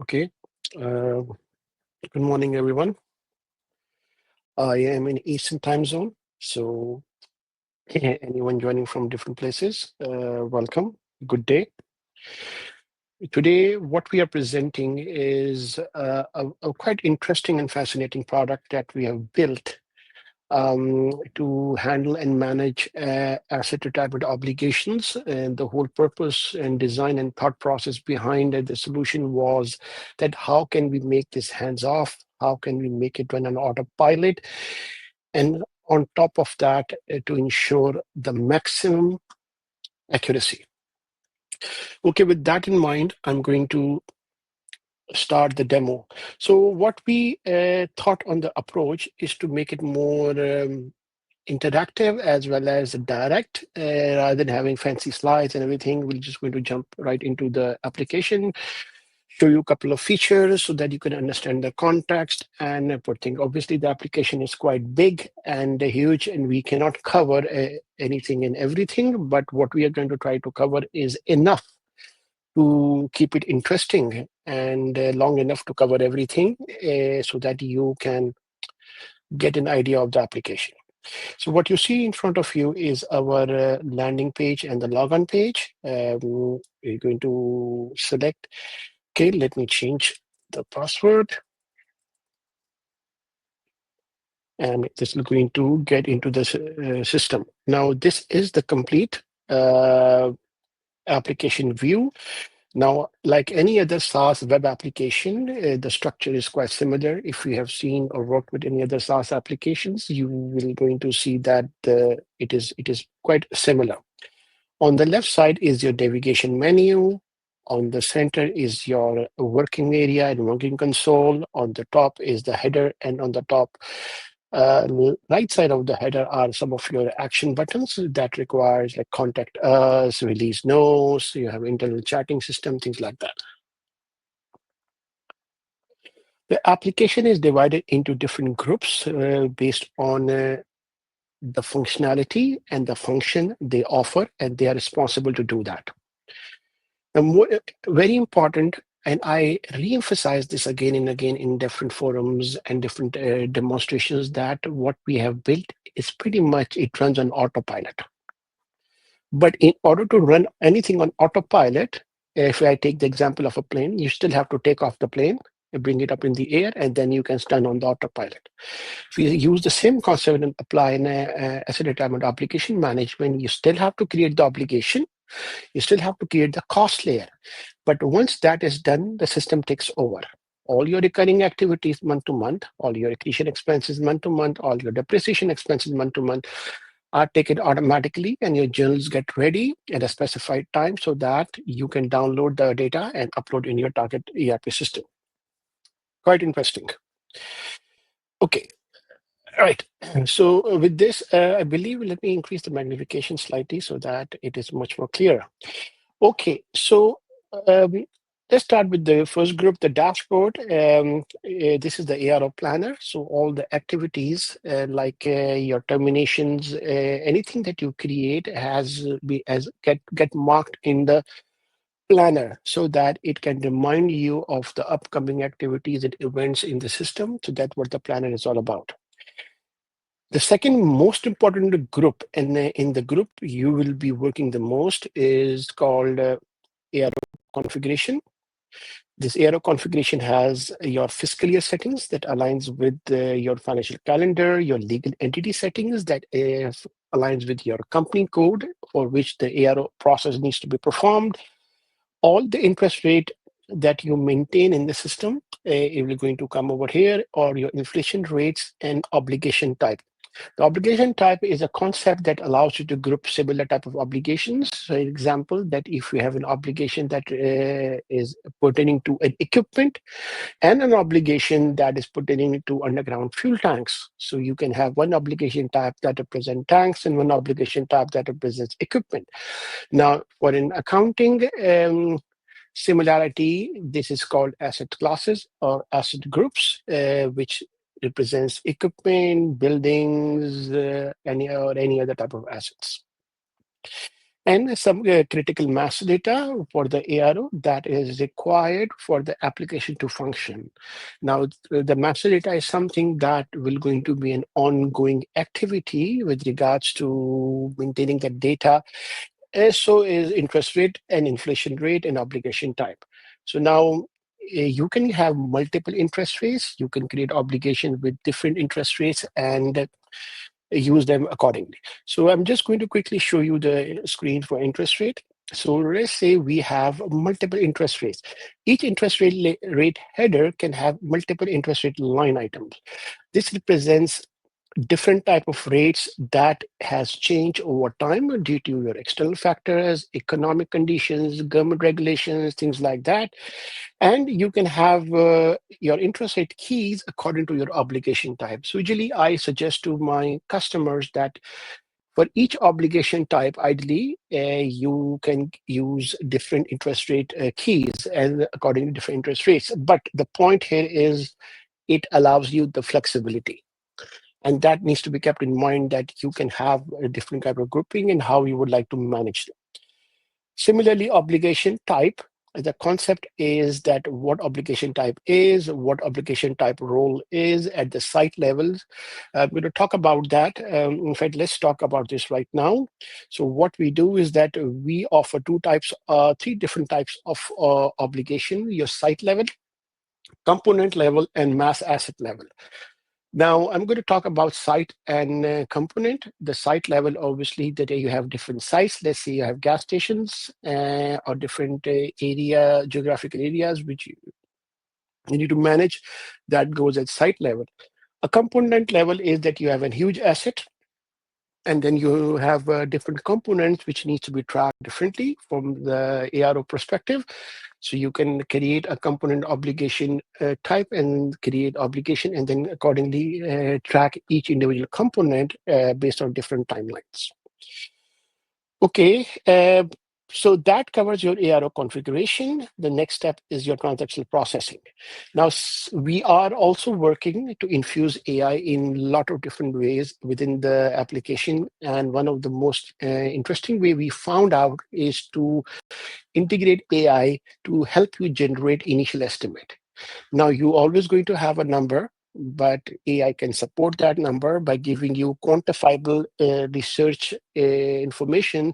Okay. Good morning, everyone. I am in Eastern time zone, so anyone joining from different places, welcome. Good day. Today, what we are presenting is a quite interesting and fascinating product that we have built to handle and manage asset retirement obligations. And the whole purpose and design and thought process behind the solution was that how can we make this hands off? How can we make it run on autopilot? And on top of that, to ensure the maximum accuracy. Okay, with that in mind, I'm going to start the demo. So what we thought on the approach is to make it more interactive as well as direct, rather than having fancy slides and everything. We're just going to jump right into the application, show you a couple of features so that you can understand the context and put things. Obviously, the application is quite big and huge, and we cannot cover anything and everything, but what we are going to try to cover is enough to keep it interesting and long enough to cover everything so that you can get an idea of the application. So what you see in front of you is our landing page and the logon page. We're going to select, okay, let me change the password. And this is going to get into the system. Now, this is the complete application view. Now, like any other SaaS web application, the structure is quite similar. If you have seen or worked with any other SaaS applications, you will going to see that it is quite similar. On the left side is your navigation menu. On the center is your working area and working console. On the top is the header, and on the top right side of the header are some of your action buttons that requires like contact us, release notes, you have internal chatting system, things like that. The application is divided into different groups based on the functionality and the function they offer, and they are responsible to do that. And very important, and I re-emphasize this again and again in different forums and different demonstrations, that what we have built is pretty much, it runs on autopilot. But in order to run anything on autopilot, if I take the example of a plane, you still have to take off the plane, bring it up in the air, and then you can stand on the autopilot. If you use the same concept and apply in asset retirement obligation management, you still have to create the obligation. You still have to create the cost layer. But once that is done, the system takes over. All your recurring activities month to month, all your accretion expenses month to month, all your depreciation expenses month to month are taken automatically, and your journals get ready at a specified time so that you can download the data and upload in your target ERP system. Quite interesting. Okay. All right. So with this, I believe, let me increase the magnification slightly so that it is much more clear. Okay, so let's start with the first group, the dashboard. This is the ARO planner. So all the activities like your terminations, anything that you create get marked in the planner so that it can remind you of the upcoming activities and events in the system. So that's what the planner is all about. The second most important group, and in the group you will be working the most, is called ARO configuration. This ARO configuration has your fiscal year settings that aligns with your financial calendar, your legal entity settings that aligns with your company code for which the ARO process needs to be performed. All the interest rate that you maintain in the system, it will going to come over here, or your inflation rates and obligation type. The obligation type is a concept that allows you to group similar type of obligations. So, an example, that if you have an obligation that is pertaining to an equipment and an obligation that is pertaining to underground fuel tanks. So you can have one obligation type that represents tanks and one obligation type that represents equipment. Now, for an accounting similarity, this is called asset classes or asset groups, which represents equipment, buildings, any other type of assets. and some critical mass data for the ARO that is required for the application to function. Now, the master data is something that will going to be an ongoing activity with regards to maintaining the data. As so is interest rate and inflation rate and obligation type. So now you can have multiple interest rates. You can create obligations with different interest rates and use them accordingly. So I'm just going to quickly show you the screen for interest rate. So let's say we have multiple interest rates. Each interest rate header can have multiple interest rate line items. This represents different type of rates that has changed over time due to your external factors, economic conditions, government regulations, things like that. And you can have your interest rate keys according to your obligation type. So usually I suggest to my customers that for each obligation type, ideally, you can use different interest rate keys and according to different interest rates. But the point here is it allows you the flexibility. And that needs to be kept in mind that you can have a different type of grouping and how you would like to manage them. Similarly, obligation type, the concept is that what obligation type is, what obligation type role is at the site levels. I'm going to talk about that. In fact, let's talk about this right now. So what we do is that we offer three different types of obligation: your site level, component level, and mass asset level. Now, I'm going to talk about site and component. The site level, obviously, that you have different sites. Let's say you have gas stations or different geographical areas which you need to manage. That goes at site level. A component level is that you have a huge asset, and then you have different components which needs to be tracked differently from the ARO perspective. So you can create a component obligation type and create obligation, and then accordingly track each individual component based on different timelines. Okay, so that covers your ARO configuration. The next step is your transactional processing. Now, we are also working to infuse AI in a lot of different ways within the application. And one of the most interesting way we found out is to integrate AI to help you generate initial estimate. Now, you always going to have a number, but AI can support that number by giving you quantifiable research information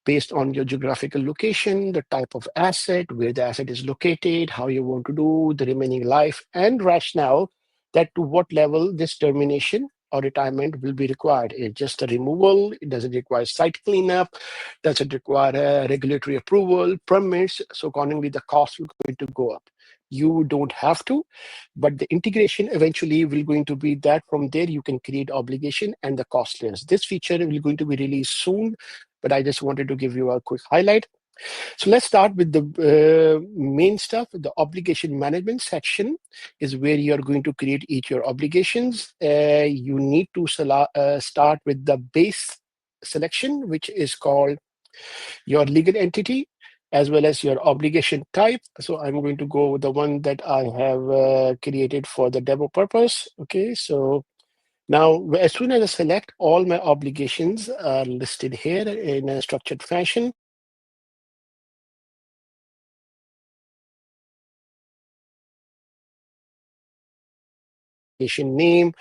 based on your geographical location, the type of asset, where the asset is located, how you want to do the remaining life, and rationale that to what level this termination or retirement will be required. It's just a removal. It doesn't require site cleanup. Does it require regulatory approval, permits? So accordingly, the cost will going to go up. You don't have to, but the integration eventually will going to be that from there you can create obligation and the cost layers. This feature will going to be released soon, but I just wanted to give you a quick highlight. So let's start with the main stuff. The obligation management section is where you're going to create each your obligations. You need to start with the base selection, which is called your legal entity, as well as your obligation type. So I'm going to go with the one that I have created for the demo purpose. Okay, so now, as soon as I select, all my obligations are listed here in a structured fashion. Name,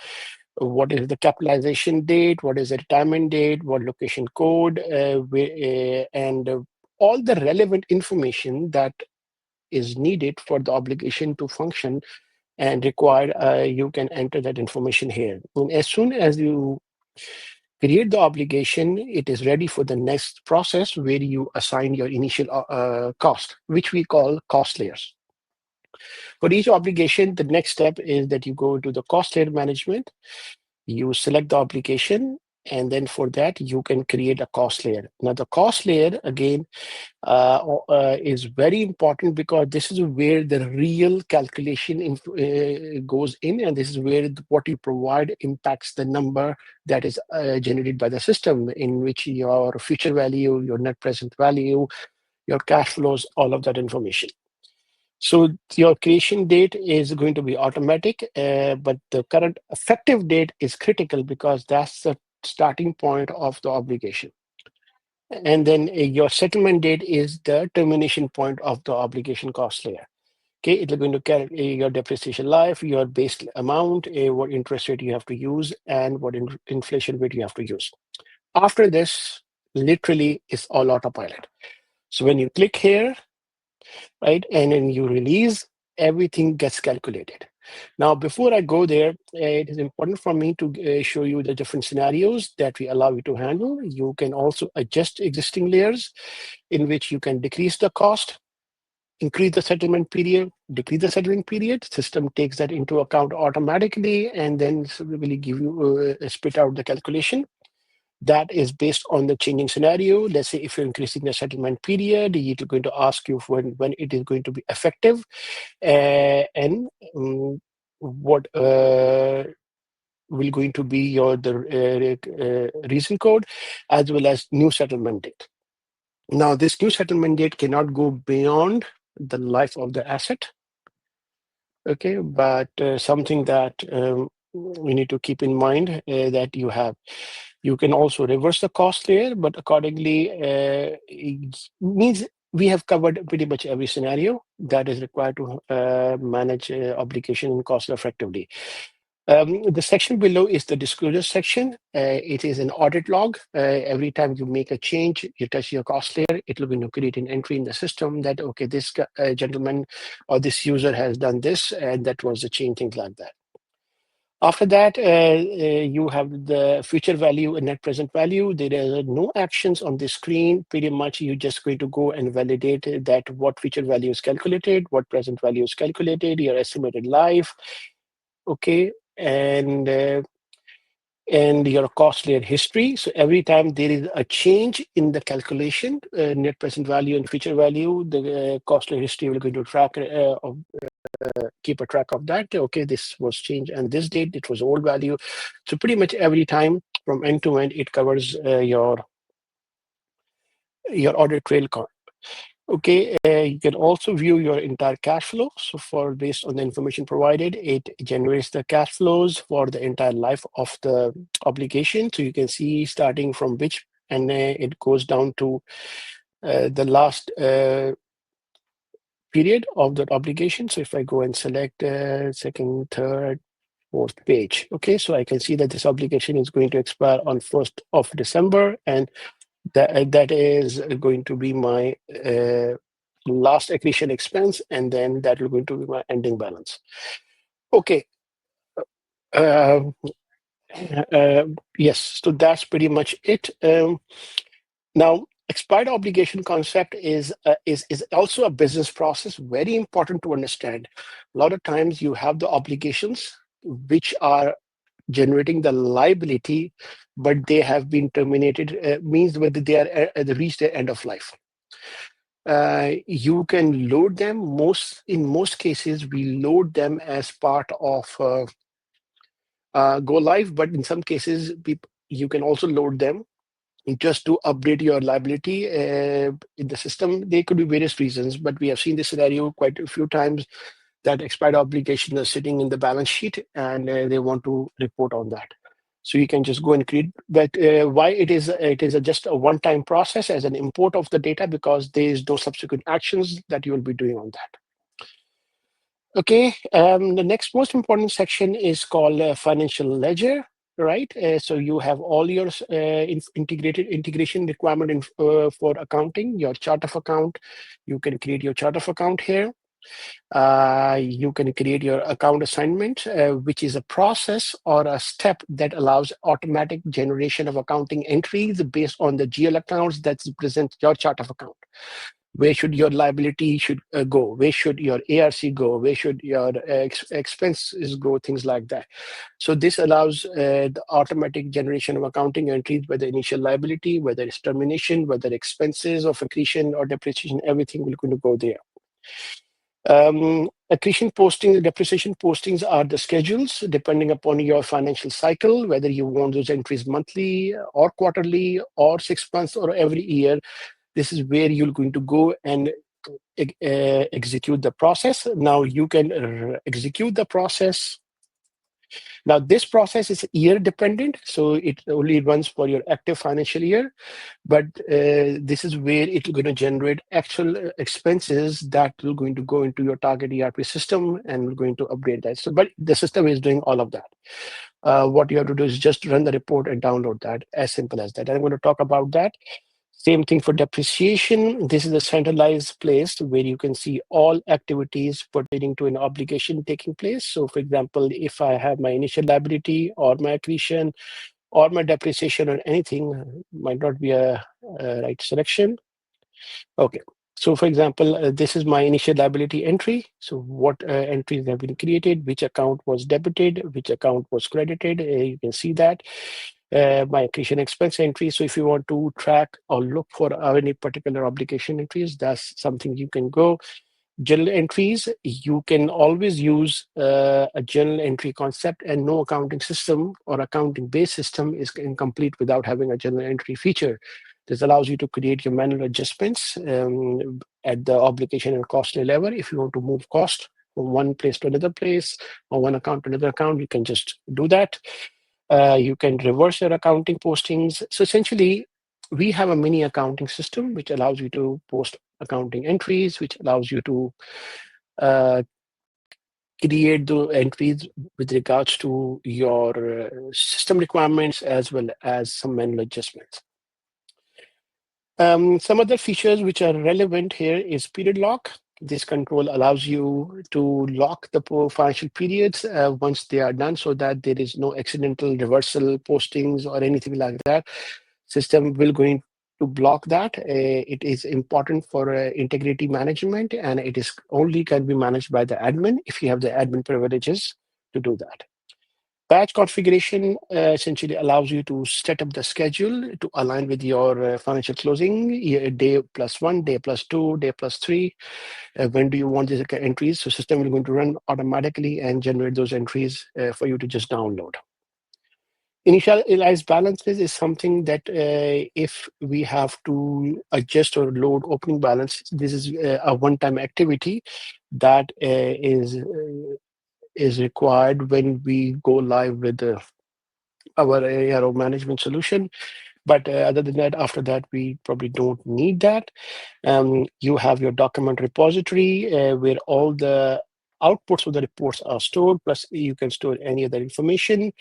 what is the capitalization date, what is the retirement date, what location code, and all the relevant information that is needed for the obligation to function and required, you can enter that information here. And as soon as you create the obligation, it is ready for the next process where you assign your initial cost, which we call cost layers. For each obligation, the next step is that you go to the cost layer management, you select the obligation, and then for that, you can create a cost layer. Now, the cost layer, again, is very important because this is where the real calculation goes in, and this is where what you provide impacts the number that is generated by the system, in which your future value, your net present value, your cash flows, all of that information. So your creation date is going to be automatic, but the current effective date is critical because that's the starting point of the obligation. And then your settlement date is the termination point of the obligation cost layer. Okay, it's going to carry your depreciation life, your base amount, what interest rate you have to use, and what inflation rate you have to use. After this, literally, it's all autopilot. So when you click here, right, and then you release, everything gets calculated. Now, before I go there, it is important for me to show you the different scenarios that we allow you to handle. You can also adjust existing layers in which you can decrease the cost, increase the settlement period, decrease the settlement period. System takes that into account automatically and then really give you spit out the calculation. That is based on the changing scenario. Let's say if you're increasing the settlement period, it's going to ask you for when it is going to be effective and what will going to be your reason code as well as new settlement date. Now, this new settlement date cannot go beyond the life of the asset. Okay, but something that we need to keep in mind that you can also reverse the cost there, but accordingly, it means we have covered pretty much every scenario that is required to manage obligation and cost effectively. The section below is the disclosure section. It is an audit log. Every time you make a change, you touch your cost layer, it will going to create an entry in the system that, okay, this gentleman or this user has done this, and that was the change, things like that. After that, you have the future value and net present value. There are no actions on the screen. Pretty much, you're just going to go and validate that what future value is calculated, what present value is calculated, your estimated life, okay, and your cost layer history. So every time there is a change in the calculation, net present value and future value, the cost layer history will go to track keep a track of that. Okay, this was changed and this date, it was old value. So pretty much every time from end to end, it covers your audit trail. Okay, you can also view your entire cash flow. So for based on the information provided, it generates the cash flows for the entire life of the obligation. So you can see starting from which, and it goes down to the last period of that obligation. So if I go and select second, third, fourth page, okay, so I can see that this obligation is going to expire on 1st of December, and that is going to be my last accretion expense, and then that will going to be my ending balance. Okay. Yes, so that's pretty much it. Now, expired obligation concept is also a business process, very important to understand. A lot of times you have the obligations which are generating the liability, but they have been terminated, means whether they are reached their end of life. You can load them. In most cases, we load them as part of go live, but in some cases, you can also load them just to update your liability in the system. There could be various reasons, but we have seen this scenario quite a few times that expired obligations are sitting in the balance sheet and they want to report on that. So you can just go and create, but why it is just a one-time process as an import of the data, because there is no subsequent actions that you will be doing on that. Okay, the next most important section is called financial ledger, right? So you have all your integration requirement for accounting, your chart of account. You can create your chart of account here. You can create your account assignment, which is a process or a step that allows automatic generation of accounting entries based on the GL accounts that present your chart of account. Where should your liability go? Where should your ARC go? Where should your expenses go? Things like that. So this allows the automatic generation of accounting entries, whether initial liability, whether it's termination, whether expenses of accretion or depreciation, everything will going to go there. Accretion postings, depreciation postings are the schedules depending upon your financial cycle, whether you want those entries monthly or quarterly or 6 months or every year. This is where you're going to go and execute the process. Now you can execute the process Now, this process is year dependent, so it only runs for your active financial year, but this is where it's going to generate actual expenses that will going to go into your target ERP system, and we're going to upgrade that. So, but the system is doing all of that. What you have to do is just run the report and download that, as simple as that. I'm going to talk about that. Same thing for depreciation. This is a centralized place where you can see all activities pertaining to an obligation taking place. So for example, if I have my initial liability or my accretion or my depreciation or anything, might not be a right selection. Okay. So for example, this is my initial liability entry. So what entries have been created, which account was debited, which account was credited. You can see that. My accretion expense entry. So if you want to track or look for any particular obligation entries, that's something you can go. Journal entries, you can always use a journal entry concept, and no accounting system or accounting based system is incomplete without having a journal entry feature. This allows you to create your manual adjustments at the obligation and cost level. If you want to move cost from one place to another place or one account to another account, you can just do that. You can reverse your accounting postings. So essentially, we have a mini accounting system which allows you to post accounting entries, which allows you to uh, create the entries with regards to your system requirements as well as some manual adjustments. Some other features which are relevant here is period lock. This control allows you to lock the financial periods once they are done, so that there is no accidental reversal postings or anything like that. System will going to block that. It is important for integrity management, and it is only can be managed by the admin if you have the admin privileges to do that. Batch configuration essentially allows you to set up the schedule to align with your financial closing, day +1, day +2, day +3. When do you want these entries? So system will going to run automatically and generate those entries for you to just download. Initialized balances is something that if we have to adjust or load opening balance, this is a one-time activity that is required when we go live with our ARO management solution. But other than that, after that, we probably don't need that. You have your document repository where all the outputs of the reports are stored, plus you can store any other information.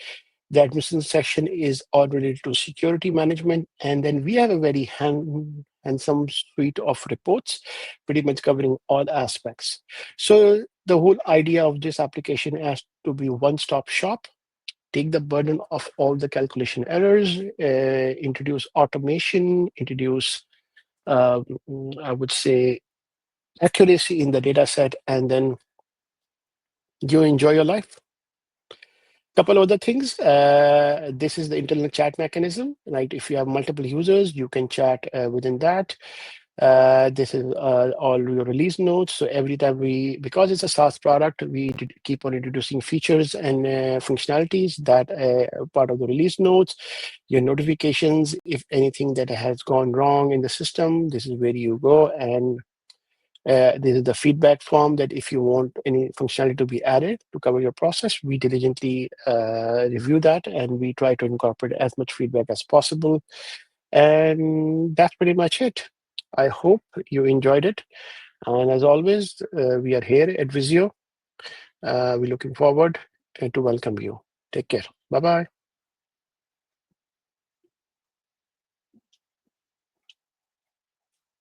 The administration section is all related to security management. And then we have a very handsome suite of reports, pretty much covering all aspects. So the whole idea of this application has to be one-stop shop, take the burden of all the calculation errors, introduce automation, introduce, I would say, accuracy in the data set, and then you enjoy your life. Couple of other things. This is the internal chat mechanism. Right? If you have multiple users, you can chat within that. This is all your release notes. So every time because it's a SaaS product, we keep on introducing features and functionalities that are part of the release notes. Your notifications, if anything that has gone wrong in the system, this is where you go. And this is the feedback form that if you want any functionality to be added to cover your process, we diligently review that, and we try to incorporate as much feedback as possible. And that's pretty much it. I hope you enjoyed it. And as always, we are here at VIZIO. We're looking forward to welcome you. Take care. Bye-bye.